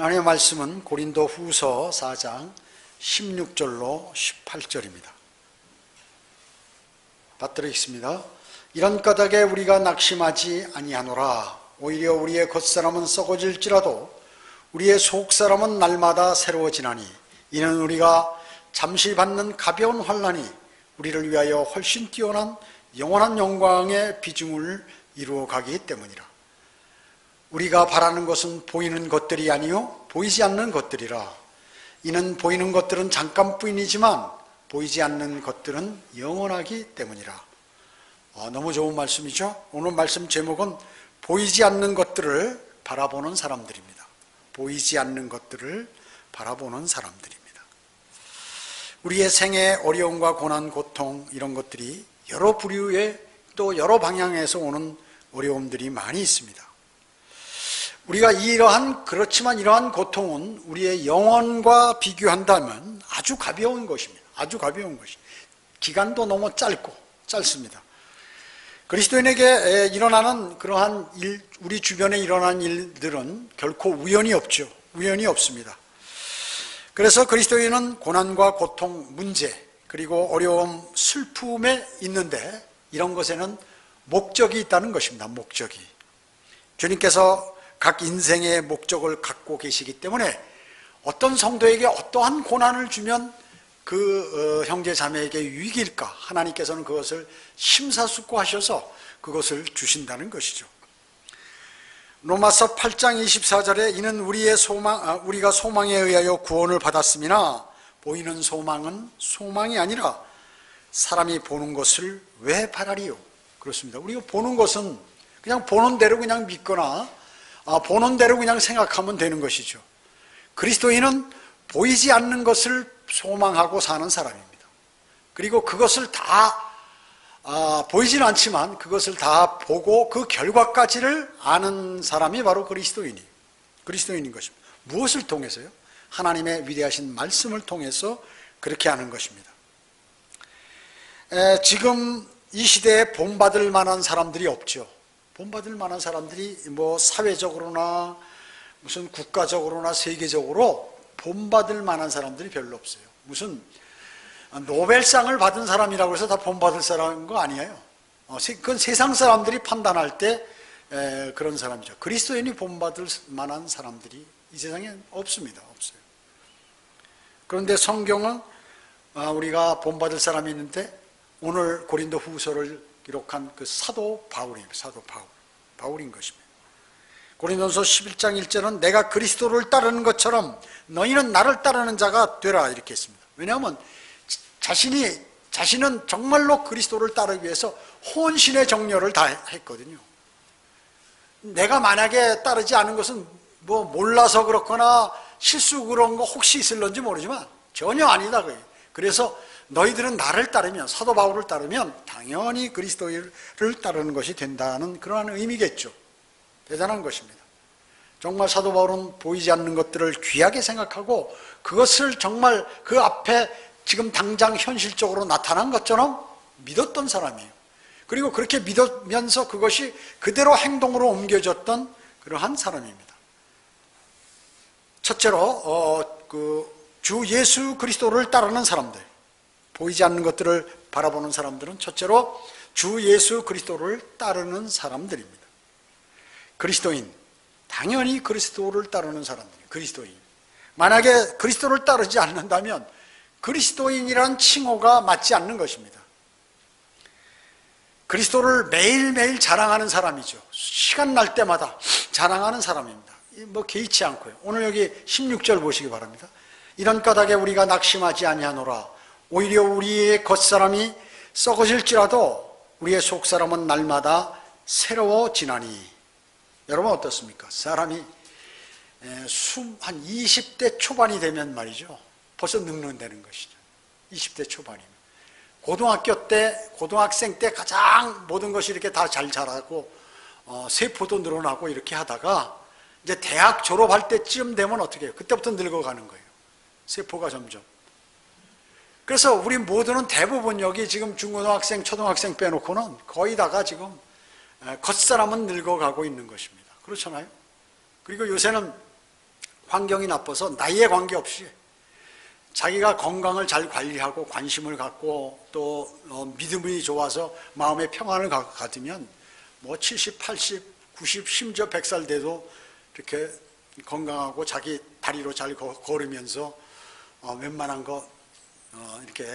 하나님의 말씀은 고린도 후서 4장 16절로 18절입니다. 받들어 읽습니다. 이런 까닭에 우리가 낙심하지 아니하노라. 오히려 우리의 겉사람은 썩어질지라도 우리의 속사람은 날마다 새로워지나니 이는 우리가 잠시 받는 가벼운 환난이 우리를 위하여 훨씬 뛰어난 영원한 영광의 비중을 이루어가기 때문이라. 우리가 바라는 것은 보이는 것들이 아니요 보이지 않는 것들이라. 이는 보이는 것들은 잠깐뿐이지만 보이지 않는 것들은 영원하기 때문이라. 너무 좋은 말씀이죠. 오늘 말씀 제목은 보이지 않는 것들을 바라보는 사람들입니다. 보이지 않는 것들을 바라보는 사람들입니다. 우리의 생애 어려움과 고난, 고통 이런 것들이 여러 부류의 또 여러 방향에서 오는 어려움들이 많이 있습니다. 우리가 그렇지만 이러한 고통은 우리의 영혼과 비교한다면 아주 가벼운 것입니다. 아주 가벼운 것입니다. 기간도 너무 짧습니다. 그리스도인에게 일어나는 그러한 우리 주변에 일어나는 일들은 결코 우연이 없죠. 우연이 없습니다. 그래서 그리스도인은 고난과 고통, 문제, 그리고 어려움, 슬픔에 있는데 이런 것에는 목적이 있다는 것입니다. 목적이. 주님께서 각 인생의 목적을 갖고 계시기 때문에 어떤 성도에게 어떠한 고난을 주면 그 형제 자매에게 유익일까? 하나님께서는 그것을 심사숙고하셔서 그것을 주신다는 것이죠. 로마서 8장 24절에 이는 우리가 소망에 의하여 구원을 받았음이나 보이는 소망은 소망이 아니라 사람이 보는 것을 왜 바라리요? 그렇습니다. 우리가 보는 것은 그냥 보는 대로 그냥 믿거나 보는 대로 그냥 생각하면 되는 것이죠. 그리스도인은 보이지 않는 것을 소망하고 사는 사람입니다. 그리고 그것을 다 보이지는 않지만 그것을 다 보고 그 결과까지를 아는 사람이 바로 그리스도인인 것입니다. 무엇을 통해서요? 하나님의 위대하신 말씀을 통해서 그렇게 하는 것입니다. 지금 이 시대에 본받을 만한 사람들이 없죠. 본받을 만한 사람들이 사회적으로나 무슨 국가적으로나 세계적으로 본받을 만한 사람들이 별로 없어요. 무슨 노벨상을 받은 사람이라고 해서 다 본받을 사람인 거 아니에요. 그건 세상 사람들이 판단할 때 그런 사람이죠. 그리스도인이 본받을 만한 사람들이 이 세상에 없습니다. 없어요. 그런데 성경은 우리가 본받을 사람이 있는데 오늘 고린도 후서를 기록한 그 사도 바울입니다. 사도 바울인 것입니다. 고린도서 11장 1절은 내가 그리스도를 따르는 것처럼 너희는 나를 따르는 자가 되라 이렇게 했습니다. 왜냐하면 자신은 정말로 그리스도를 따르기 위해서 혼신의 정열을 다 했거든요. 내가 만약에 따르지 않은 것은 몰라서 그렇거나 실수 그런 거 혹시 있을런지 모르지만 전혀 아니다. 그래서 너희들은 나를 따르면, 사도 바울을 따르면 당연히 그리스도를 따르는 것이 된다는 그러한 의미겠죠. 대단한 것입니다. 정말 사도 바울은 보이지 않는 것들을 귀하게 생각하고 그것을 정말 그 앞에 지금 당장 현실적으로 나타난 것처럼 믿었던 사람이에요. 그리고 그렇게 믿으면서 그것이 그대로 행동으로 옮겨졌던 그러한 사람입니다. 첫째로 주 예수 그리스도를 따르는 사람들, 보이지 않는 것들을 바라보는 사람들은 첫째로 주 예수 그리스도를 따르는 사람들입니다. 그리스도인, 당연히 그리스도를 따르는 사람들이에요. 그리스도인. 만약에 그리스도를 따르지 않는다면 그리스도인이란 칭호가 맞지 않는 것입니다. 그리스도를 매일매일 자랑하는 사람이죠. 시간 날 때마다 자랑하는 사람입니다. 개의치 않고요. 오늘 여기 16절 보시기 바랍니다. 이런 까닭에 우리가 낙심하지 아니하노라. 오히려 우리의 겉사람이 썩어질지라도 우리의 속사람은 날마다 새로워지나니. 여러분 어떻습니까? 사람이 한 20대 초반이 되면 말이죠. 벌써 늙는다는 것이죠. 20대 초반이면. 고등학생 때 가장 모든 것이 이렇게 다 잘 자라고 세포도 늘어나고 이렇게 하다가 이제 대학 졸업할 때쯤 되면 어떻게 해요? 그때부터 늙어가는 거예요. 세포가 점점. 그래서 우리 모두는 대부분 여기 지금 중고등학생, 초등학생 빼놓고는 거의 다가 지금 겉사람은 늙어가고 있는 것입니다. 그렇잖아요? 그리고 요새는 환경이 나빠서 나이에 관계없이 자기가 건강을 잘 관리하고 관심을 갖고 또 믿음이 좋아서 마음의 평안을 갖으면 뭐 70, 80, 90, 심지어 100살 돼도 이렇게 건강하고 자기 다리로 잘 걸으면서 웬만한 거 이렇게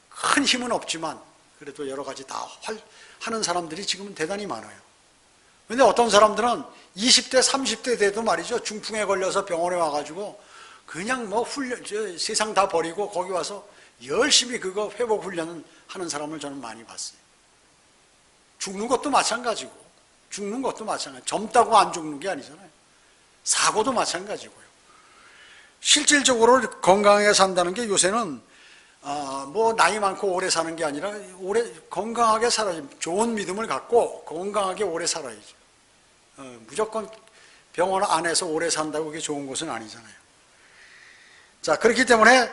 큰 힘은 없지만 그래도 여러 가지 다 하는 사람들이 지금은 대단히 많아요. 근데 어떤 사람들은 20대, 30대 돼도 말이죠. 중풍에 걸려서 병원에 와가지고 그냥 뭐 세상 다 버리고 거기 와서 열심히 그거 회복 훈련을 하는 사람을 저는 많이 봤어요. 죽는 것도 마찬가지고, 젊다고 안 죽는 게 아니잖아요. 사고도 마찬가지고요. 실질적으로 건강하게 산다는 게 요새는 뭐 나이 많고 오래 사는 게 아니라 건강하게 살아야지. 좋은 믿음을 갖고 건강하게 오래 살아야죠. 무조건 병원 안에서 오래 산다고 그게 좋은 것은 아니잖아요. 자, 그렇기 때문에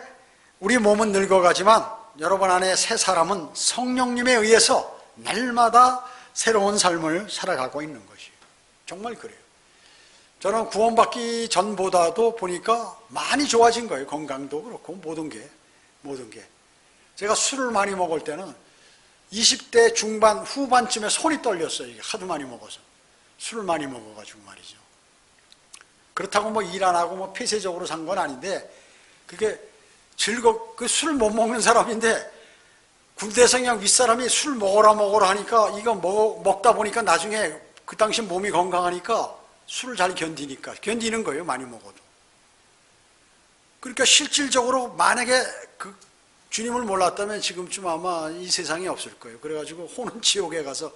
우리 몸은 늙어가지만 여러분 안에 새 사람은 성령님에 의해서 날마다 새로운 삶을 살아가고 있는 것이에요. 정말 그래요. 저는 구원받기 전보다도 보니까 많이 좋아진 거예요. 건강도 그렇고 모든 게. 제가 술을 많이 먹을 때는 20대 중반 후반쯤에 손이 떨렸어요. 이게 하도 많이 먹어서. 술을 많이 먹어가지고 말이죠. 그렇다고 뭐 일 안 하고 뭐 폐쇄적으로 산 건 아닌데 그게 그 술 못 먹는 사람인데 군대에서 그냥 윗사람이 술 먹어라 하니까 이거 먹다 보니까 나중에 그 당시 몸이 건강하니까 술을 잘 견디는 거예요. 많이 먹어도. 그러니까 실질적으로 만약에 그 주님을 몰랐다면 지금쯤 아마 이 세상에 없을 거예요. 그래가지고 혼은 지옥에 가서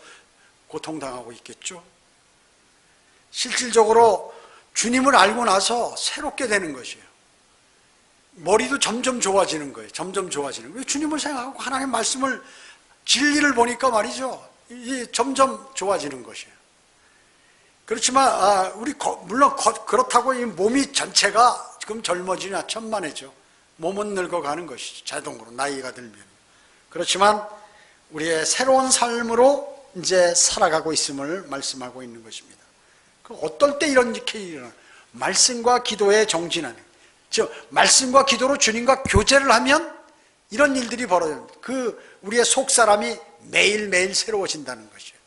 고통당하고 있겠죠. 실질적으로 주님을 알고 나서 새롭게 되는 것이에요. 머리도 점점 좋아지는 거예요. 왜 주님을 생각하고 하나님의 말씀을 진리를 보니까 말이죠. 이게 점점 좋아지는 것이에요. 그렇지만 물론 그렇다고 이 몸이 전체가 지금 젊어지나 천만에죠. 몸은 늙어가는 것이죠. 자동으로 나이가 들면. 그렇지만 우리의 새로운 삶으로 이제 살아가고 있음을 말씀하고 있는 것입니다. 어떨 때 이런 일이 일어나? 말씀과 기도의 정진하는. 즉 말씀과 기도로 주님과 교제를 하면 이런 일들이 벌어져요. 우리의 속사람이 매일매일 새로워진다는 것이에요.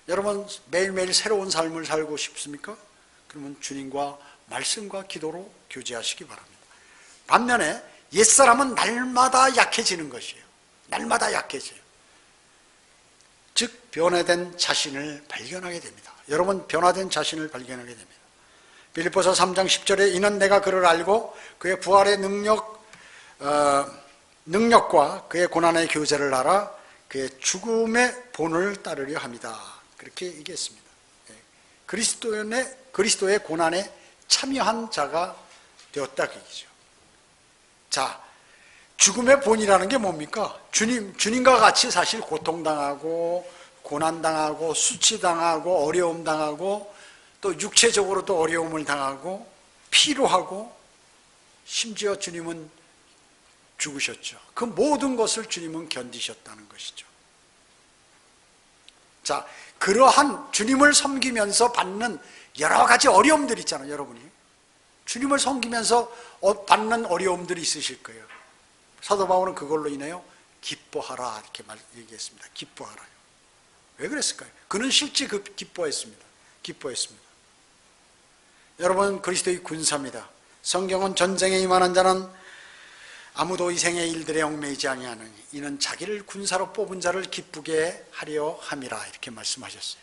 여러분 매일매일 새로운 삶을 살고 싶습니까? 그러면 주님과 말씀과 기도로 교제하시기 바랍니다. 반면에 옛사람은 날마다 약해지는 것이에요. 날마다 약해져요. 즉 변화된 자신을 발견하게 됩니다. 여러분 변화된 자신을 발견하게 됩니다. 빌립보서 3장 10절에 이는 내가 그를 알고 그의 부활의 능력과 그의 고난의 교제를 알아 그의 죽음의 본을 따르려 합니다. 그렇게 얘기했습니다. 그리스도의 고난에 참여한 자가 되었다 그 얘기죠. 자, 죽음의 본이라는 게 뭡니까? 주님과 같이 사실 고통당하고 고난당하고 수치당하고 어려움당하고 또 육체적으로도 어려움을 당하고 피로하고 심지어 주님은 죽으셨죠. 그 모든 것을 주님은 견디셨다는 것이죠. 자, 그러한 주님을 섬기면서 받는 여러 가지 어려움들 있잖아요. 여러분이 주님을 섬기면서 받는 어려움들이 있으실 거예요. 사도 바울은 그걸로 인하여 기뻐하라 이렇게 얘기했습니다. 기뻐하라요. 왜 그랬을까요? 그는 실제 기뻐했습니다. 여러분 그리스도의 군사입니다. 성경은 전쟁에 임하는 자는 아무도 이생의 일들에 얽매이지 아니하느니 이는 자기를 군사로 뽑은 자를 기쁘게 하려 함이라 이렇게 말씀하셨어요.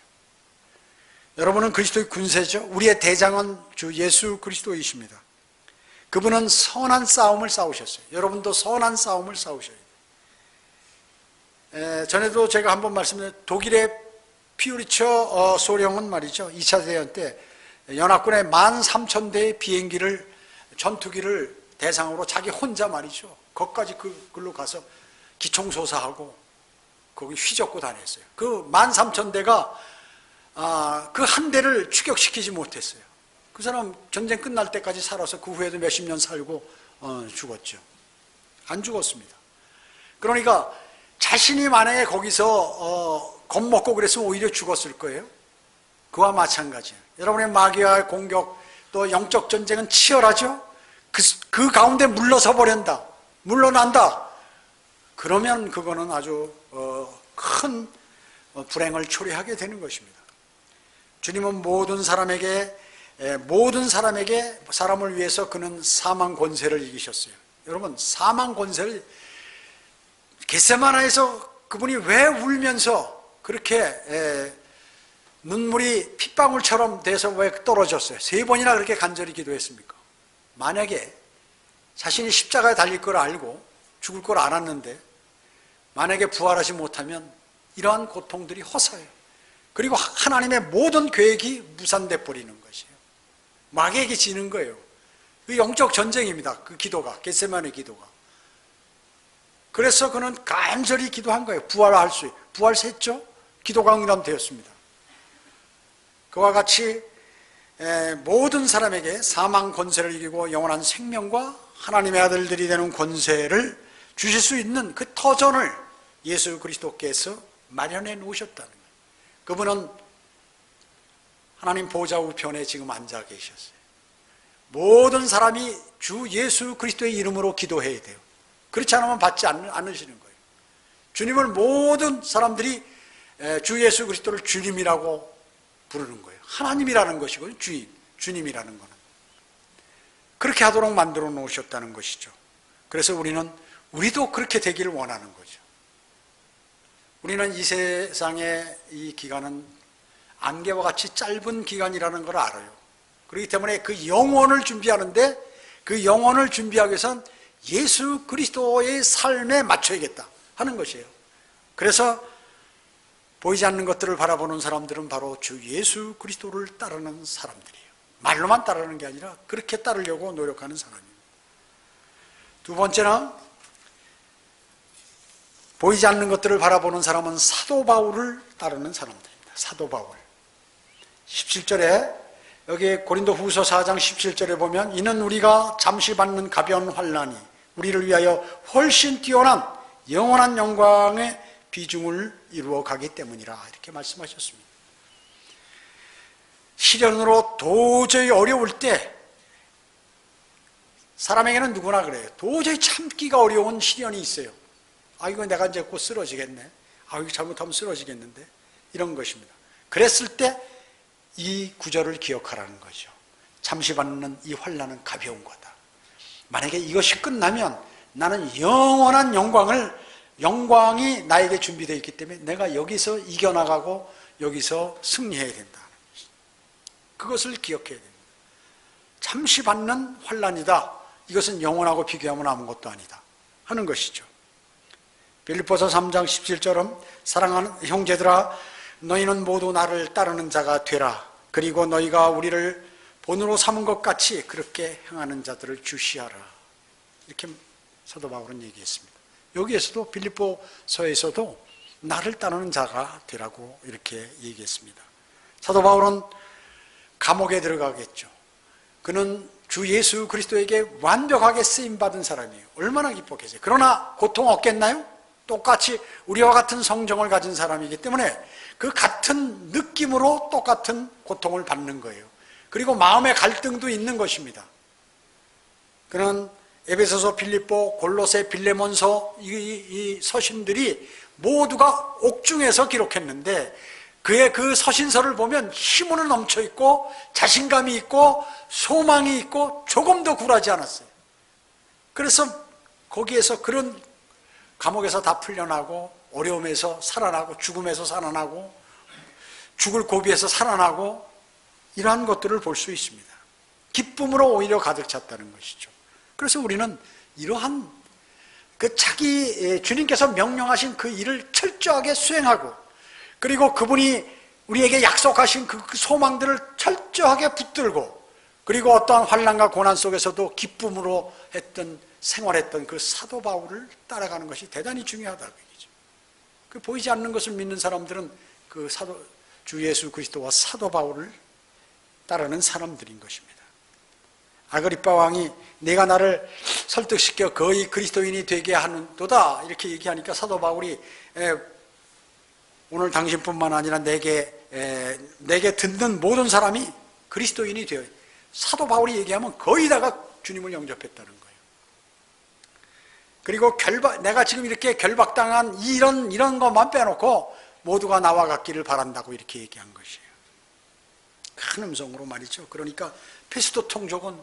여러분은 그리스도의 군사죠. 우리의 대장은 주 예수 그리스도이십니다. 그분은 선한 싸움을 싸우셨어요. 여러분도 선한 싸움을 싸우셔야 돼요. 전에도 제가 한번 말씀드렸는데 독일의 피우리처 소령은 말이죠. 2차 대전 때 연합군의 13,000대의 비행기를 전투기를 대상으로 자기 혼자 말이죠. 거기까지 그걸로 가서 기총소사하고 거기 휘젓고 다녔어요. 그 13,000대가 그 한 대를 추격시키지 못했어요. 그 사람 전쟁 끝날 때까지 살아서 그 후에도 몇십 년 살고 죽었죠. 안 죽었습니다. 그러니까 자신이 만약에 거기서 겁먹고 그랬으면 오히려 죽었을 거예요. 그와 마찬가지예요. 여러분의 마귀와의 공격, 또 영적 전쟁은 치열하죠. 그 가운데 물러서 버린다, 물러난다. 그러면 그거는 아주 큰 불행을 초래하게 되는 것입니다. 주님은 모든 사람을 위해서 그는 사망 권세를 이기셨어요. 여러분, 사망 권세를 겟세마네에서 그분이 왜 울면서 그렇게 눈물이 핏방울처럼 돼서 왜 떨어졌어요? 3번이나 그렇게 간절히 기도했습니까? 만약에 자신이 십자가에 달릴 걸 알고 죽을 걸 알았는데 만약에 부활하지 못하면 이러한 고통들이 허사해요. 그리고 하나님의 모든 계획이 무산돼 버리는 것이에요. 마귀에게 지는 거예요. 그 영적 전쟁입니다. 그 기도가, 겟세마네 기도가. 그래서 그는 간절히 기도한 거예요. 부활했죠? 기도가 응답되었습니다. 그와 같이 모든 사람에게 사망 권세를 이기고 영원한 생명과 하나님의 아들들이 되는 권세를 주실 수 있는 그 터전을 예수 그리스도께서 마련해 놓으셨다는 거예요. 그분은 하나님 보좌 우편에 지금 앉아 계셨어요. 모든 사람이 주 예수 그리스도의 이름으로 기도해야 돼요. 그렇지 않으면 받지 않으시는 거예요. 주님을 모든 사람들이 주 예수 그리스도를 주님이라고 부르는 거예요. 하나님이라는 것이고 주님이라는 거는 그렇게 하도록 만들어 놓으셨다는 것이죠. 그래서 우리도 그렇게 되기를 원하는 거죠. 우리는 이 세상의 이 기간은 안개와 같이 짧은 기간이라는 걸 알아요. 그렇기 때문에 그 영혼을 준비하는데, 그 영혼을 준비하기 위해서는 예수 그리스도의 삶에 맞춰야겠다 하는 것이에요. 그래서 보이지 않는 것들을 바라보는 사람들은 바로 주 예수 그리스도를 따르는 사람들이에요. 말로만 따르는 게 아니라 그렇게 따르려고 노력하는 사람입니다. 두 번째는 보이지 않는 것들을 바라보는 사람은 사도 바울을 따르는 사람들입니다. 사도 바울. 17절에 여기 고린도 후서 4장 17절에 보면 이는 우리가 잠시 받는 가벼운 환난이 우리를 위하여 훨씬 뛰어난 영원한 영광의 비중을 이루어 가기 때문이라 이렇게 말씀하셨습니다. 시련으로 도저히 어려울 때 사람에게는 누구나 그래요. 도저히 참기가 어려운 시련이 있어요. 아, 이거 내가 이제 곧 쓰러지겠네. 아, 이거 잘못하면 쓰러지겠는데. 이런 것입니다. 그랬을 때 이 구절을 기억하라는 거죠. 잠시 받는 이 환난은 가벼운 거다. 만약에 이것이 끝나면 나는 영원한 영광이 나에게 준비되어 있기 때문에 내가 여기서 이겨나가고 여기서 승리해야 된다. 그것을 기억해야 됩니다. 잠시 받는 환난이다. 이것은 영원하고 비교하면 아무것도 아니다 하는 것이죠. 빌립보서 3장 17절은 사랑하는 형제들아 너희는 모두 나를 따르는 자가 되라. 그리고 너희가 우리를 본으로 삼은 것 같이 그렇게 행하는 자들을 주시하라. 이렇게 사도 바울은 얘기했습니다. 여기에서도 빌립보서에서도 나를 따르는 자가 되라고 이렇게 얘기했습니다. 사도 바울은 감옥에 들어가겠죠. 그는 주 예수 그리스도에게 완벽하게 쓰임받은 사람이에요. 얼마나 기뻤겠어요. 그러나 고통 없겠나요? 똑같이 우리와 같은 성정을 가진 사람이기 때문에 그 같은 느낌으로 똑같은 고통을 받는 거예요. 그리고 마음의 갈등도 있는 것입니다. 그는 에베소서, 필립보, 골로새, 빌레몬서 이 서신들이 모두가 옥중에서 기록했는데 그의 그 서신서를 보면 힘으로 넘쳐 있고 자신감이 있고 소망이 있고 조금도 굴하지 않았어요. 그래서 거기에서 그런 감옥에서 다 풀려나고 어려움에서 살아나고 죽음에서 살아나고 죽을 고비에서 살아나고 이러한 것들을 볼 수 있습니다. 기쁨으로 오히려 가득 찼다는 것이죠. 그래서 우리는 이러한 주님께서 명령하신 그 일을 철저하게 수행하고 그리고 그분이 우리에게 약속하신 그 소망들을 철저하게 붙들고 그리고 어떠한 환난과 고난 속에서도 기쁨으로 생활했던 그 사도 바울을 따라가는 것이 대단히 중요하다고 얘기죠. 그 보이지 않는 것을 믿는 사람들은 그 주 예수 그리스도와 사도 바울을 따르는 사람들인 것입니다. 아그리빠 왕이 내가 나를 설득시켜 거의 그리스도인이 되게 하는도다 이렇게 얘기하니까 사도 바울이 오늘 당신뿐만 아니라 내게 듣는 모든 사람이 그리스도인이 되어 사도 바울이 얘기하면 거의 다가 주님을 영접했다는 거예요. 그리고 내가 지금 이렇게 결박당한 이런 것만 빼놓고 모두가 나와 같기를 바란다고 이렇게 얘기한 것이에요. 큰 음성으로 말이죠. 그러니까 페스토 통족은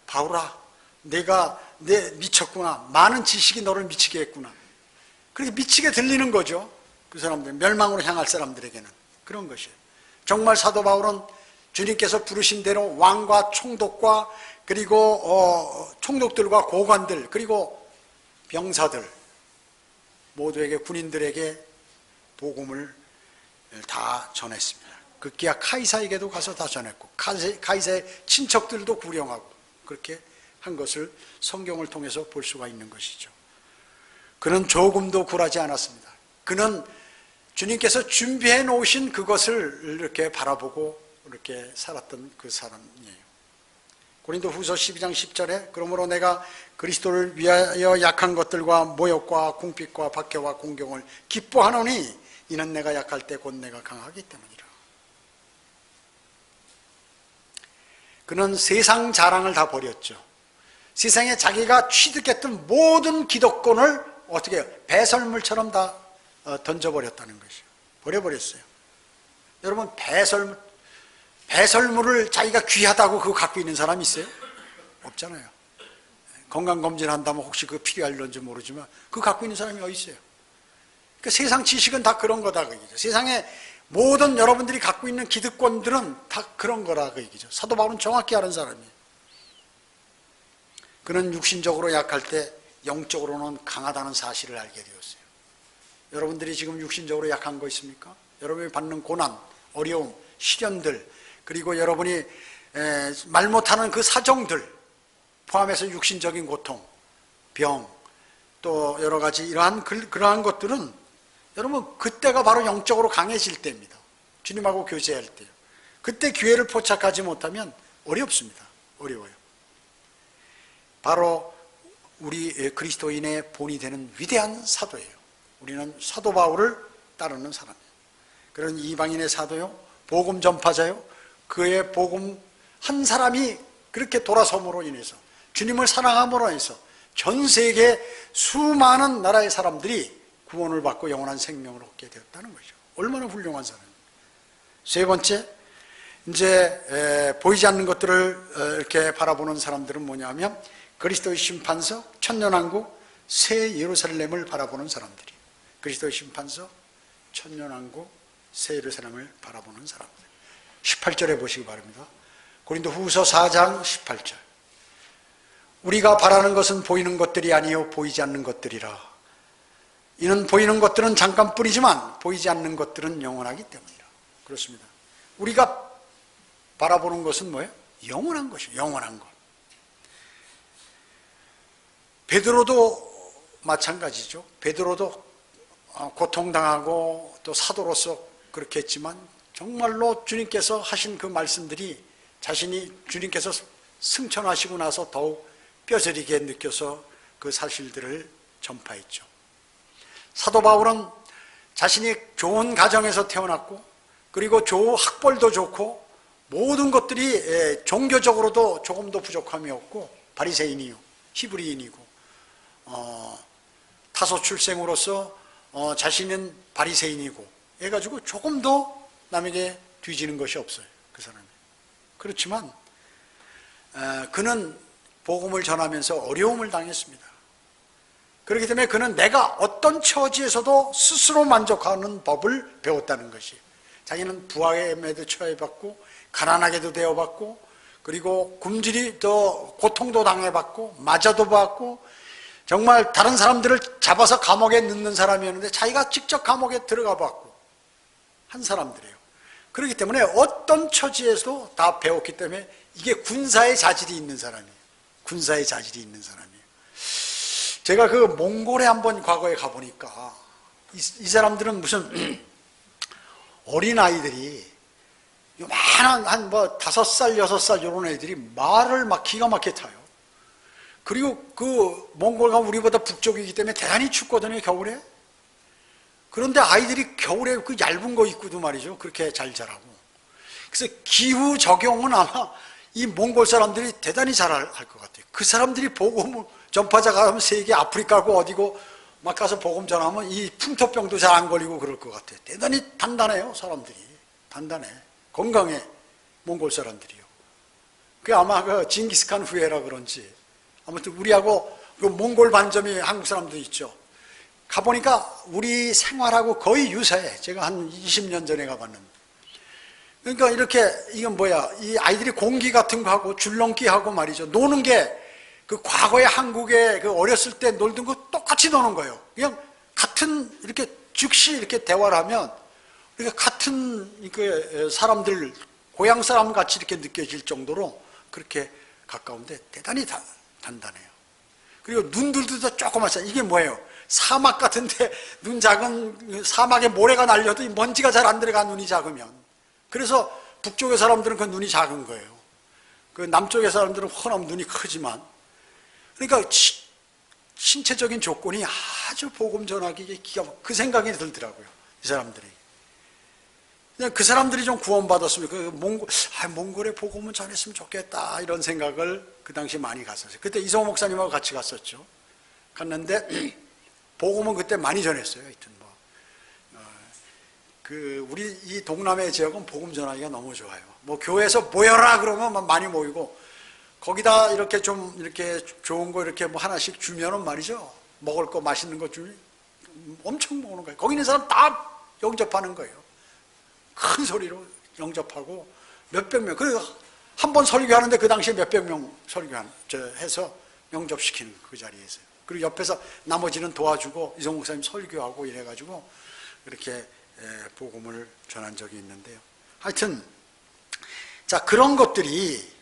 바울아, 내가 미쳤구나. 많은 지식이 너를 미치게 했구나. 그렇게 미치게 들리는 거죠. 그 사람들, 멸망으로 향할 사람들에게는 그런 것이에요. 정말 사도 바울은 주님께서 부르신 대로 왕과 총독과 그리고 총독들과 고관들 그리고 병사들 모두에게, 군인들에게 복음을 다 전했습니다. 급기야 카이사에게도 가서 다 전했고 카이사의 친척들도 구령하고 그렇게 한 것을 성경을 통해서 볼 수가 있는 것이죠. 그는 조금도 굴하지 않았습니다. 그는 주님께서 준비해 놓으신 그것을 이렇게 바라보고 이렇게 살았던 그 사람이에요. 고린도후서 12장 10절에 그러므로 내가 그리스도를 위하여 약한 것들과 모욕과 궁핍과 박해와 공경을 기뻐하노니 이는 내가 약할 때 곧 내가 강하기 때문이라. 그는 세상 자랑을 다 버렸죠. 세상에 자기가 취득했던 모든 기득권을 어떻게 해요? 배설물처럼 다 던져버렸다는 것이에요. 버려버렸어요. 여러분, 배설물을 자기가 귀하다고 그거 갖고 있는 사람이 있어요? 없잖아요. 건강검진 한다면 혹시 그거 필요할런지 모르지만 그거 갖고 있는 사람이 어디 있어요? 그러니까 세상 지식은 다 그런 거다 그 얘기죠. 세상에 모든 여러분들이 갖고 있는 기득권들은 다 그런 거라 그 얘기죠. 사도 바울은 정확히 아는 사람이에요. 그는 육신적으로 약할 때 영적으로는 강하다는 사실을 알게 되었어요. 여러분들이 지금 육신적으로 약한 거 있습니까? 여러분이 받는 고난, 어려움, 시련들, 그리고 여러분이 말 못하는 그 사정들 포함해서 육신적인 고통, 병, 또 여러 가지 그러한 것들은 여러분 그때가 바로 영적으로 강해질 때입니다. 주님하고 교제할 때요. 그때 기회를 포착하지 못하면 어렵습니다. 어려워요. 바로 우리 그리스도인의 본이 되는 위대한 사도예요. 우리는 사도 바울을 따르는 사람이에요. 그런 이방인의 사도요, 복음 전파자요, 그의 복음 한 사람이 그렇게 돌아섬으로 인해서 주님을 사랑함으로 해서 전 세계 수많은 나라의 사람들이 구원을 받고 영원한 생명을 얻게 되었다는 거죠. 얼마나 훌륭한 사람입니다. 세 번째, 이제 보이지 않는 것들을 이렇게 바라보는 사람들은 뭐냐면 그리스도의 심판석, 천년왕국, 새 예루살렘을 바라보는 사람들이. 그리스도의 심판석, 천년왕국, 새 예루살렘을 바라보는 사람들. 18절에 보시기 바랍니다. 고린도후서 4장 18절. 우리가 바라는 것은 보이는 것들이 아니요 보이지 않는 것들이라. 이는 보이는 것들은 잠깐뿐이지만 보이지 않는 것들은 영원하기 때문이라. 그렇습니다. 우리가 바라보는 것은 뭐예요? 영원한 것이에요. 영원한 것. 베드로도 마찬가지죠. 베드로도 고통당하고 또 사도로서 그렇게 했지만 정말로 주님께서 하신 그 말씀들이 자신이 주님께서 승천하시고 나서 더욱 뼈저리게 느껴서 그 사실들을 전파했죠. 사도 바울은 자신이 좋은 가정에서 태어났고 그리고 학벌도 좋고 모든 것들이 종교적으로도 조금도 부족함이 없고 바리새인이요 히브리인이고 타소 출생으로서 자신은 바리새인이고 해가지고 조금도 남에게 뒤지는 것이 없어요. 그 사람이. 그렇지만 그는 복음을 전하면서 어려움을 당했습니다. 그렇기 때문에 그는 내가 어떤 처지에서도 스스로 만족하는 법을 배웠다는 것이. 자기는 부하에도 처해봤고 가난하게도 되어봤고 그리고 굶주리 또 고통도 당해봤고 맞아도 봤고 정말 다른 사람들을 잡아서 감옥에 넣는 사람이었는데 자기가 직접 감옥에 들어가 봤고 한 사람들이에요. 그렇기 때문에 어떤 처지에서도 다 배웠기 때문에 이게 군사의 자질이 있는 사람이에요. 군사의 자질이 있는 사람이에요. 제가 그 몽골에 한번 과거에 가보니까 이 사람들은 무슨 어린 아이들이 요만한 한 5살, 6살 이런 애들이 말을 막 기가 막히게 타요. 그리고 그 몽골가 우리보다 북쪽이기 때문에 대단히 춥거든요, 겨울에. 그런데 아이들이 겨울에 그 얇은 거 입고도 말이죠. 그렇게 잘 자라고. 그래서 기후 적용은 아마 이 몽골 사람들이 대단히 잘 알 것 같아요. 그 사람들이 복음 전파자가 하면 세계 아프리카고 어디고 막 가서 복음 전하면 이 풍토병도 잘 안 걸리고 그럴 것 같아요. 대단히 단단해요. 사람들이 단단해, 건강해. 몽골 사람들이요. 그게 아마 그 징기스칸 후예라 그런지 아무튼 우리하고 그 몽골 반점이 한국 사람도 있죠. 가보니까 우리 생활하고 거의 유사해. 제가 한 20년 전에 가봤는데. 그러니까 이렇게 이건 뭐야, 이 아이들이 공기 같은 거 하고 줄넘기 하고 말이죠. 노는 게 그 과거에 한국에 그 어렸을 때 놀던 거 똑같이 노는 거예요. 그냥 같은 이렇게 즉시 이렇게 대화를 하면 우리가 같은 그 사람들, 고향 사람 같이 이렇게 느껴질 정도로 그렇게 가까운데 대단히 단단해요. 그리고 눈들도 조그맣잖아요. 이게 뭐예요? 사막 같은데 눈 작은, 사막에 모래가 날려도 먼지가 잘 안 들어가, 눈이 작으면. 그래서 북쪽의 사람들은 그 눈이 작은 거예요. 그 남쪽의 사람들은 워낙 눈이 크지만, 그러니까 신체적인 조건이 아주 복음 전하기 그 생각이 들더라고요. 이 사람들이. 그냥 그 사람들이 좀 구원받았으면, 몽골에 복음은 전했으면 좋겠다, 이런 생각을 그 당시 많이 갔었어요. 그때 이성호 목사님하고 같이 갔었죠. 갔는데, 복음은 그때 많이 전했어요. 하여튼 우리 이 동남아 지역은 복음 전하기가 너무 좋아요. 교회에서 모여라 그러면 많이 모이고, 거기다 이렇게 좀 이렇게 좋은 거 이렇게 하나씩 주면은 말이죠. 먹을 거 맛있는 거 주면 엄청 먹는 거예요. 거기 있는 사람 다 영접하는 거예요. 큰 소리로 영접하고 몇백 명. 그리고 한 번 설교하는데 그 당시에 몇백 명 해서 영접시키는 그 자리에서요. 그리고 옆에서 나머지는 도와주고 이성 목사님 설교하고 이래가지고 이렇게 복음을 전한 적이 있는데요. 하여튼 자, 그런 것들이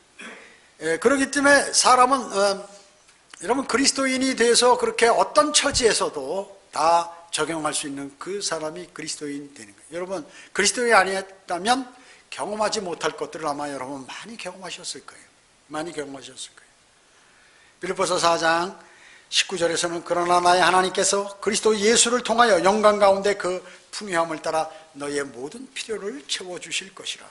그렇기 때문에 사람은 여러분 그리스도인이 돼서 그렇게 어떤 처지에서도 다 적용할 수 있는 그 사람이 그리스도인이 되는 거예요. 여러분 그리스도인이 아니었다면 경험하지 못할 것들을 아마 여러분 많이 경험하셨을 거예요. 많이 경험하셨을 거예요. 빌립보서 4장 19절에서는 그러나 나의 하나님께서 그리스도 예수를 통하여 영광 가운데 그 풍요함을 따라 너의 모든 필요를 채워주실 것이라.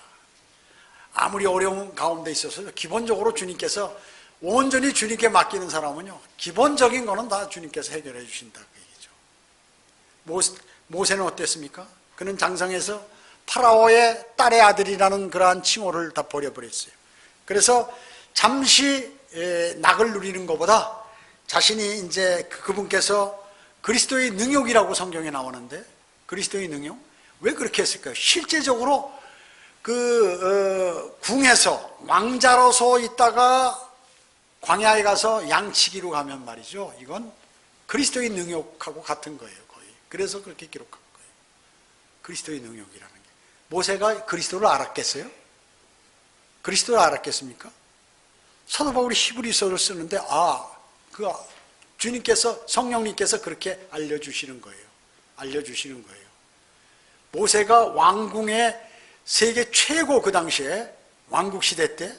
아무리 어려운 가운데 있어서 기본적으로 주님께서 온전히 주님께 맡기는 사람은요, 기본적인 거는 다 주님께서 해결해 주신다 그 얘기죠. 모세는 어땠습니까? 그는 장성에서 파라오의 딸의 아들이라는 그러한 칭호를 다 버려버렸어요. 그래서 잠시 낙을 누리는 것보다 자신이 이제 그분께서 그리스도의 능욕이라고 성경에 나오는데, 그리스도의 능욕? 왜 그렇게 했을까요? 실제적으로 궁에서 왕자로서 있다가 광야에 가서 양치기로 가면 말이죠. 이건 그리스도의 능욕하고 같은 거예요, 거의. 그래서 그렇게 기록한 거예요. 그리스도의 능욕이라는 게. 모세가 그리스도를 알았겠어요? 그리스도를 알았겠습니까? 사도 바울이 히브리서를 쓰는데, 주님께서, 성령님께서 그렇게 알려주시는 거예요. 알려주시는 거예요. 모세가 왕궁의 세계 최고, 그 당시에 왕국 시대 때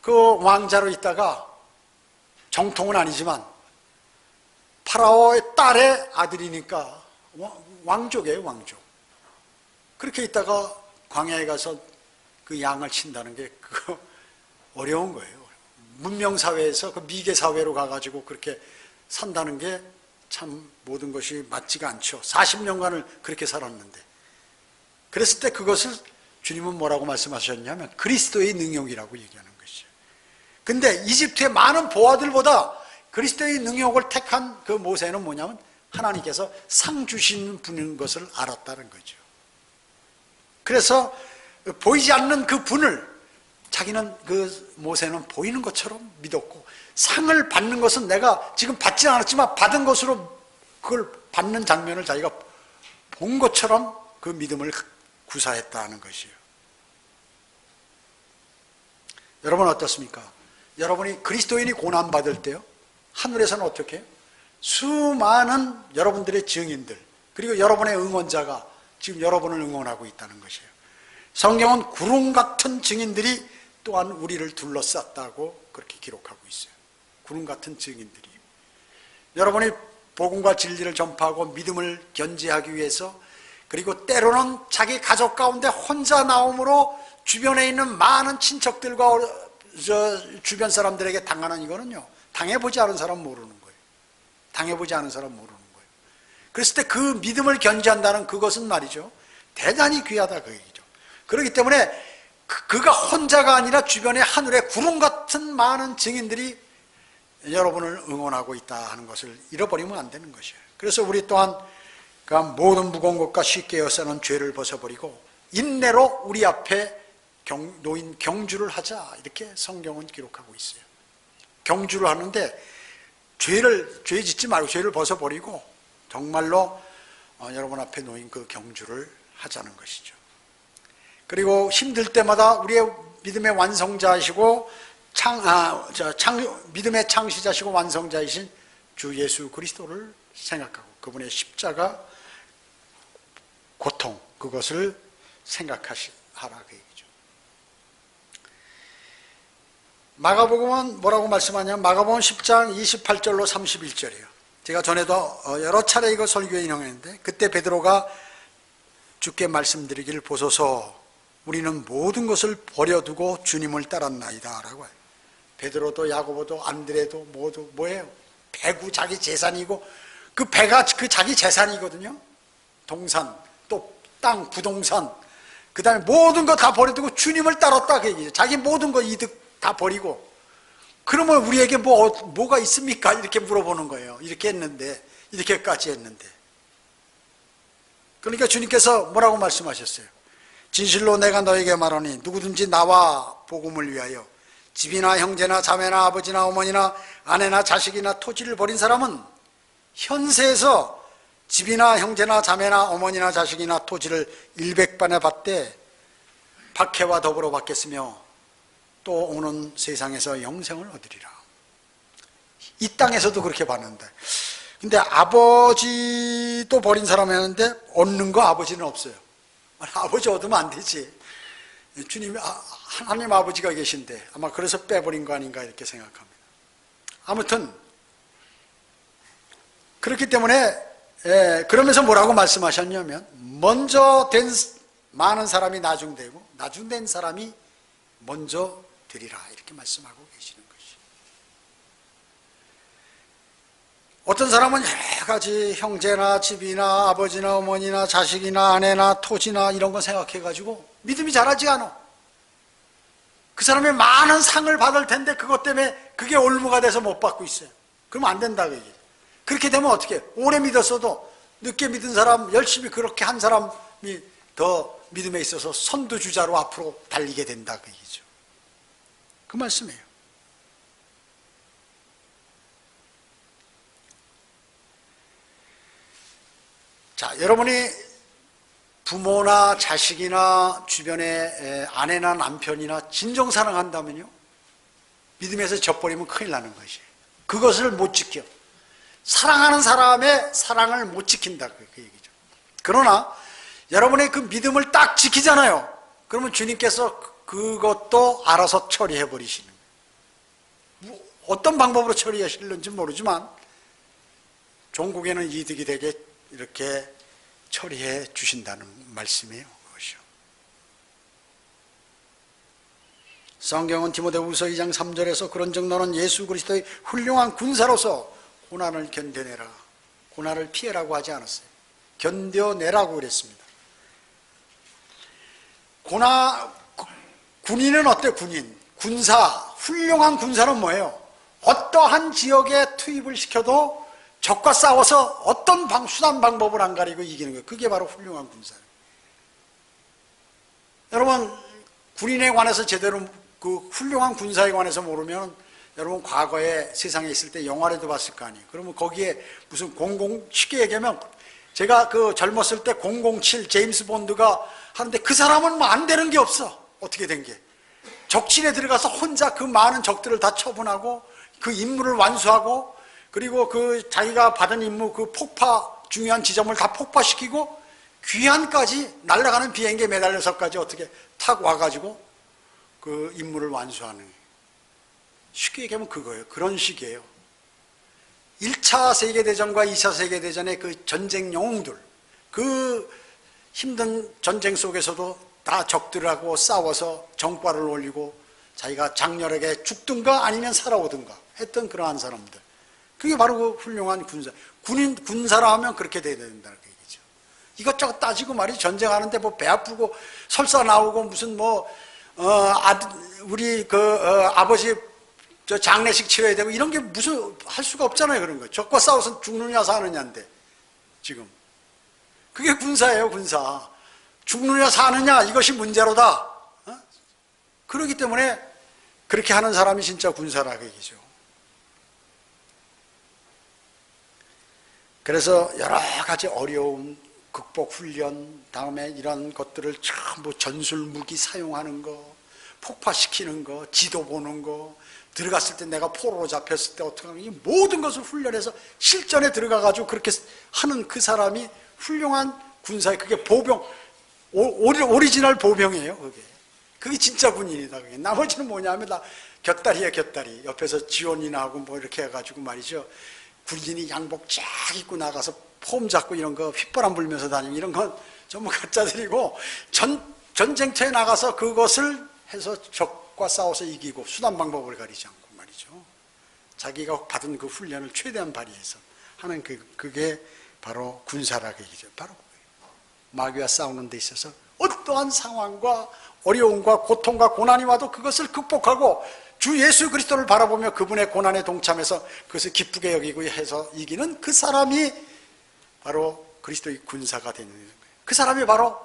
그 왕자로 있다가, 정통은 아니지만 파라오의 딸의 아들이니까 왕족이에요, 왕족. 그렇게 있다가 광야에 가서 그 양을 친다는 게 그거 어려운 거예요. 문명사회에서 그 미개사회로 가가지고 그렇게 산다는 게 참 모든 것이 맞지가 않죠. 40년간을 그렇게 살았는데. 그랬을 때 그것을 주님은 뭐라고 말씀하셨냐면 그리스도의 능욕이라고 얘기하는 것이죠. 근데 이집트의 많은 보아들보다 그리스도의 능욕을 택한 그 모세는 뭐냐면 하나님께서 상 주신 분인 것을 알았다는 거죠. 그래서 보이지 않는 그 분을 자기는, 그 모세는 보이는 것처럼 믿었고, 상을 받는 것은 내가 지금 받지는 않았지만 받은 것으로 그걸 받는 장면을 자기가 본 것처럼 그 믿음을 구사했다는 것이에요. 여러분 어떻습니까? 여러분이 그리스도인이 고난받을 때요, 하늘에서는 어떻게 해요? 수많은 여러분들의 증인들, 그리고 여러분의 응원자가 지금 여러분을 응원하고 있다는 것이에요. 성경은 구름 같은 증인들이 또한 우리를 둘러쌌다고 그렇게 기록하고 있어요. 구름 같은 증인들이. 여러분이 복음과 진리를 전파하고 믿음을 견지하기 위해서, 그리고 때로는 자기 가족 가운데 혼자 나옴으로 주변에 있는 많은 친척들과 주변 사람들에게 당하는 이거는요, 당해보지 않은 사람 모르는 거예요. 당해보지 않은 사람 모르는 거예요. 그랬을 때 그 믿음을 견지한다는 그것은 말이죠, 대단히 귀하다 그 얘기죠. 그렇기 때문에 그가 혼자가 아니라 주변에 하늘에 구름 같은 많은 증인들이 여러분을 응원하고 있다 하는 것을 잃어버리면 안 되는 것이에요. 그래서 우리 또한 그 모든 무거운 것과 쉽게 여서는 죄를 벗어버리고 인내로 우리 앞에 놓인 경주를 하자, 이렇게 성경은 기록하고 있어요. 경주를 하는데 죄 짓지 말고 죄를 벗어버리고 정말로 여러분 앞에 놓인 그 경주를 하자는 것이죠. 그리고 힘들 때마다 우리의 믿음의 완성자이시고 믿음의 창시자시고 완성자이신 주 예수 그리스도를 생각하고 그분의 십자가 고통, 그것을 생각하라 그 얘기죠. 마가복음은 뭐라고 말씀하냐면 마가복음 10장 28절로 31절이에요. 제가 전에도 여러 차례 이거 설교에 인용했는데, 그때 베드로가 주께 말씀드리기를, 보소서 우리는 모든 것을 버려두고 주님을 따랐나이다 라고 해요. 베드로도 야고보도 안드레도 모두 뭐예요? 배구 자기 재산이고, 그 배가 그 자기 재산이거든요. 동산, 또 땅, 부동산, 그 다음에 모든 거 다 버려두고 주님을 따랐다 그 얘기죠. 자기 모든 거 이득 다 버리고. 그러면 우리에게 뭐가 있습니까? 이렇게 물어보는 거예요. 이렇게 했는데, 이렇게까지 했는데. 그러니까 주님께서 뭐라고 말씀하셨어요? 진실로 내가 너에게 말하니 누구든지 나와 복음을 위하여 집이나 형제나 자매나 아버지나 어머니나 아내나 자식이나 토지를 버린 사람은 현세에서 집이나 형제나 자매나 어머니나 자식이나 토지를 100반에 받되 박해와 더불어 받겠으며 또 오는 세상에서 영생을 얻으리라. 이 땅에서도 그렇게 받는데, 근데 아버지도 버린 사람이었는데 얻는 거 아버지는 없어요. 아버지 얻으면 안 되지. 주님이 하나님 아버지가 계신데 아마 그래서 빼버린 거 아닌가 이렇게 생각합니다. 아무튼 그렇기 때문에 그러면서 뭐라고 말씀하셨냐면, 먼저 된 많은 사람이 나중되고 나중된 사람이 먼저 되리라, 이렇게 말씀하고 계시는 것이죠. 어떤 사람은 여러 가지 형제나 집이나 아버지나 어머니나 자식이나 아내나 토지나 이런 거 생각해가지고 믿음이 자라지 않아. 그 사람이 많은 상을 받을 텐데 그것 때문에 그게 올무가 돼서 못 받고 있어요. 그러면 안 된다 그 얘기죠. 그렇게 되면 어떻게 해요? 오래 믿었어도 늦게 믿은 사람, 열심히 그렇게 한 사람이 더 믿음에 있어서 선두주자로 앞으로 달리게 된다 그 얘기죠. 그 말씀이에요. 자, 여러분이 부모나 자식이나 주변의 아내나 남편이나 진정 사랑한다면요, 믿음에서 져버리면 큰일 나는 것이에요. 그것을 못 지켜. 사랑하는 사람의 사랑을 못 지킨다 그 얘기죠. 그러나 여러분의 그 믿음을 딱 지키잖아요. 그러면 주님께서 그것도 알아서 처리해 버리시는 거예요. 어떤 방법으로 처리하실는지 모르지만 종국에는 이득이 되게 이렇게 처리해 주신다는 말씀이에요. 그것이요. 성경은 디모데후서 2장 3절에서 그런즉 너는 예수 그리스도의 훌륭한 군사로서 고난을 견뎌내라, 고난을 피해라고 하지 않았어요. 견뎌내라고 그랬습니다. 군인은 어때? 군사, 훌륭한 군사는 뭐예요? 어떠한 지역에 투입을 시켜도 적과 싸워서 어떤 수단 방법을 안 가리고 이기는 거예요. 그게 바로 훌륭한 군사예요. 여러분, 군인에 관해서 제대로 그 훌륭한 군사에 관해서 모르면 여러분 과거에 세상에 있을 때 영화라도 봤을 거 아니에요. 그러면 거기에 무슨 쉽게 얘기하면 제가 그 젊었을 때 007 제임스 본드가 하는데 그 사람은 뭐 안 되는 게 없어. 어떻게 된 게. 적진에 들어가서 혼자 그 많은 적들을 다 처분하고 그 임무를 완수하고, 그리고 그 자기가 받은 임무 그 중요한 지점을 다 폭파시키고 귀환까지 날아가는 비행기에 매달려서까지 어떻게 타고 와가지고 그 임무를 완수하는, 쉽게 얘기하면 그거예요. 그런 식이에요. 1차 세계대전과 2차 세계대전의 그 전쟁 영웅들, 그 힘든 전쟁 속에서도 다 적들하고 싸워서 정과를 올리고 자기가 장렬하게 죽든가 아니면 살아오든가 했던 그러한 사람들. 그게 바로 그 훌륭한 군사. 군사라 하면 그렇게 돼야 된다는 얘기죠. 이것저것 따지고 말이지, 전쟁하는데 뭐 배 아프고 설사 나오고 무슨 우리 아버지 장례식 치러야 되고 이런 게 무슨 할 수가 없잖아요. 그런 거. 적과 싸워서 죽느냐 사느냐인데 지금. 그게 군사예요, 군사. 죽느냐 사느냐 이것이 문제로다. 그렇기 때문에 그렇게 하는 사람이 진짜 군사라 그 얘기죠. 그래서 여러 가지 어려움, 극복 훈련, 다음에 이런 것들을 전부 전술 무기 사용하는 거, 폭파시키는 거, 지도 보는 거, 들어갔을 때 내가 포로로 잡혔을 때 어떻게 하는 이 모든 것을 훈련해서 실전에 들어가가지고 그렇게 하는 그 사람이 훌륭한 군사예요. 그게 보병, 오리지널 보병이에요. 그게 진짜 군인이다. 그게. 나머지는 뭐냐면 다 곁다리야, 곁다리. 옆에서 지원이나 하고 뭐 이렇게 해가지고 말이죠. 군인이 양복 쫙 입고 나가서 폼 잡고 이런 거 휘바람 불면서 다니고 이런 건 전부 가짜들이고, 전쟁터에 나가서 그것을 해서 적과 싸워서 이기고 수단 방법을 가리지 않고 말이죠. 자기가 받은 그 훈련을 최대한 발휘해서 하는 그게 바로 군사라고 얘기죠. 바로 마귀와 싸우는 데 있어서 어떠한 상황과 어려움과 고통과 고난이 와도 그것을 극복하고 주 예수 그리스도를 바라보며 그분의 고난에 동참해서 그것을 기쁘게 여기고 해서 이기는 그 사람이 바로 그리스도의 군사가 되는 거예요. 그 사람이 바로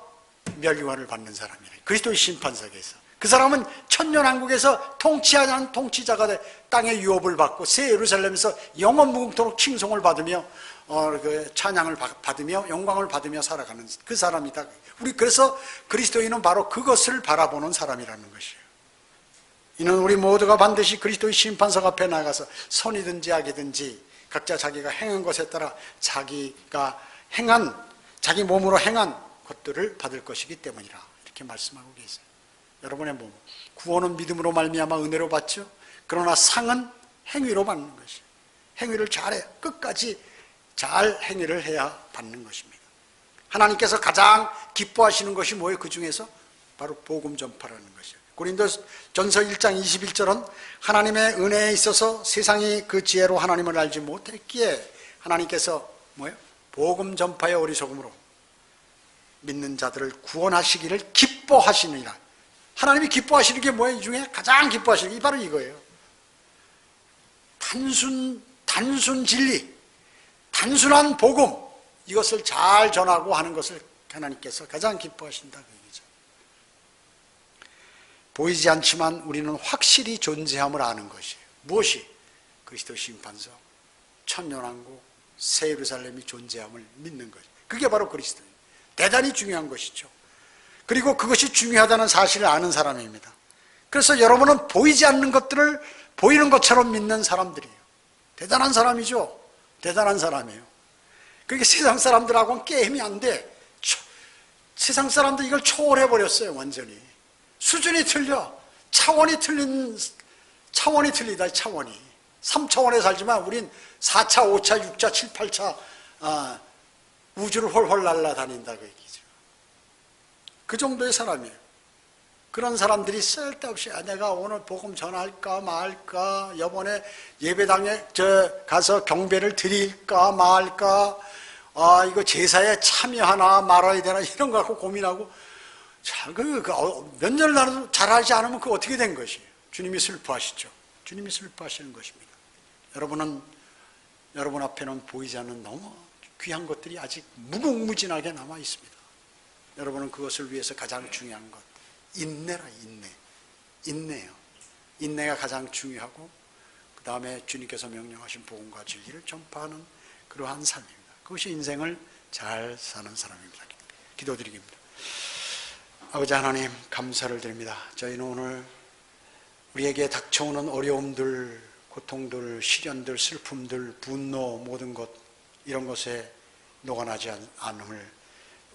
멸류관을 받는 사람이에요. 그리스도의 심판석에서. 그 사람은 천년왕국에서 통치하는 통치자가 돼 땅의 유업을 받고 새 예루살렘에서 영원 무궁토록 칭송을 받으며 그 찬양을 받으며 영광을 받으며 살아가는 그 사람이다. 우리 그래서 그리스도인은 바로 그것을 바라보는 사람이라는 것이에요. 이는 우리 모두가 반드시 그리스도의 심판석 앞에 나가서 선이든지 악이든지 각자 자기가 행한 것에 따라 자기가 행한, 자기 몸으로 행한 것들을 받을 것이기 때문이라 이렇게 말씀하고 계세요. 여러분의 몸, 구원은 믿음으로 말미암아 은혜로 받죠. 그러나 상은 행위로 받는 것이에요. 행위를 잘해 끝까지 잘 행위를 해야 받는 것입니다. 하나님께서 가장 기뻐하시는 것이 뭐예요? 그 중에서 바로 복음 전파라는 것이에요. 고린도전서 1장 21절은 하나님의 은혜에 있어서 세상이 그 지혜로 하나님을 알지 못했기에 하나님께서 뭐예요? 복음 전파의 어리석음으로 믿는 자들을 구원하시기를 기뻐하시느니라. 하나님이 기뻐하시는 게 뭐예요? 이 중에 가장 기뻐하시는 게 바로 이거예요. 단순 진리, 단순한 복음, 이것을 잘 전하고 하는 것을 하나님께서 가장 기뻐하신다 그 얘기죠. 보이지 않지만 우리는 확실히 존재함을 아는 것이에요. 무엇이? 그리스도 심판석, 천년왕국, 새 예루살렘이 존재함을 믿는 것. 그게 바로 그리스도예요. 대단히 중요한 것이죠. 그리고 그것이 중요하다는 사실을 아는 사람입니다. 그래서 여러분은 보이지 않는 것들을 보이는 것처럼 믿는 사람들이에요. 대단한 사람이죠. 대단한 사람이에요. 그게 세상 사람들하고는 게임이 안 돼. 세상 사람들 이걸 초월해버렸어요. 완전히. 수준이 틀려. 차원이 틀리다. 차원이. 3차원에 살지만 우린 4차, 5차, 6차, 7, 8차 우주를 홀홀 날아다닌다 그 얘기죠. 그 정도의 사람이에요. 그런 사람들이 쓸데없이 내가 오늘 복음 전할까 말까, 이번에 예배당에 가서 경배를 드릴까 말까, 이거 제사에 참여하나 말아야 되나 이런 거 갖고 고민하고 몇 년을 나도 잘하지 않으면 그거 어떻게 된 것이에요? 주님이 슬퍼하시죠. 주님이 슬퍼하시는 것입니다. 여러분 앞에는 보이지 않는 너무 귀한 것들이 아직 무궁무진하게 남아 있습니다. 여러분은 그것을 위해서 가장 중요한 것, 인내라. 인내요. 인내가 가장 중요하고 그 다음에 주님께서 명령하신 복음과 진리를 전파하는 그러한 삶입니다. 그것이 인생을 잘 사는 사람입니다. 기도드리겠습니다. 아버지 하나님 감사를 드립니다. 저희는 오늘 우리에게 닥쳐오는 어려움들, 고통들, 시련들, 슬픔들, 분노, 모든 것 이런 것에 녹아나지 않음을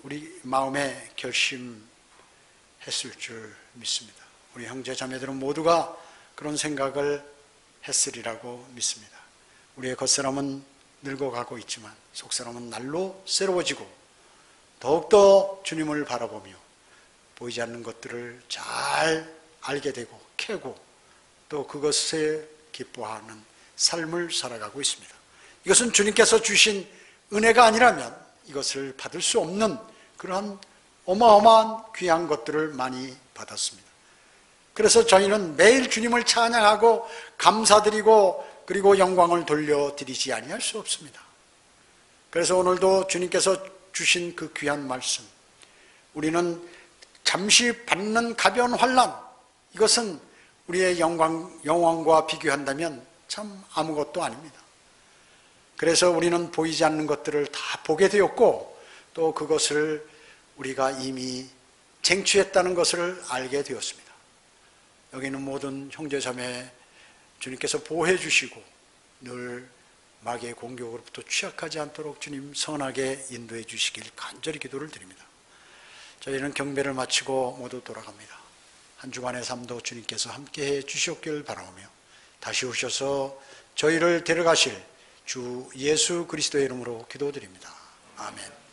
우리 마음에 결심했을 줄 믿습니다. 우리 형제 자매들은 모두가 그런 생각을 했으리라고 믿습니다. 우리의 겉사람은 늙어가고 있지만 속사람은 날로 새로워지고 더욱더 주님을 바라보며 보이지 않는 것들을 잘 알게 되고 캐고 또 그것에 기뻐하는 삶을 살아가고 있습니다. 이것은 주님께서 주신 은혜가 아니라면 이것을 받을 수 없는 그러한 어마어마한 귀한 것들을 많이 받았습니다. 그래서 저희는 매일 주님을 찬양하고 감사드리고 그리고 영광을 돌려드리지 아니할 수 없습니다. 그래서 오늘도 주님께서 주신 그 귀한 말씀, 우리는 잠시 받는 가벼운 환난, 이것은 우리의 영광과 비교한다면 참 아무것도 아닙니다. 그래서 우리는 보이지 않는 것들을 다 보게 되었고 또 그것을 우리가 이미 쟁취했다는 것을 알게 되었습니다. 여기 있는 모든 형제자매 주님께서 보호해 주시고 늘 마귀의 공격으로부터 취약하지 않도록 주님 선하게 인도해 주시길 간절히 기도를 드립니다. 저희는 경배를 마치고 모두 돌아갑니다. 한 주간의 삶도 주님께서 함께해 주시옵길 바라오며 다시 오셔서 저희를 데려가실 주 예수 그리스도의 이름으로 기도드립니다. 아멘.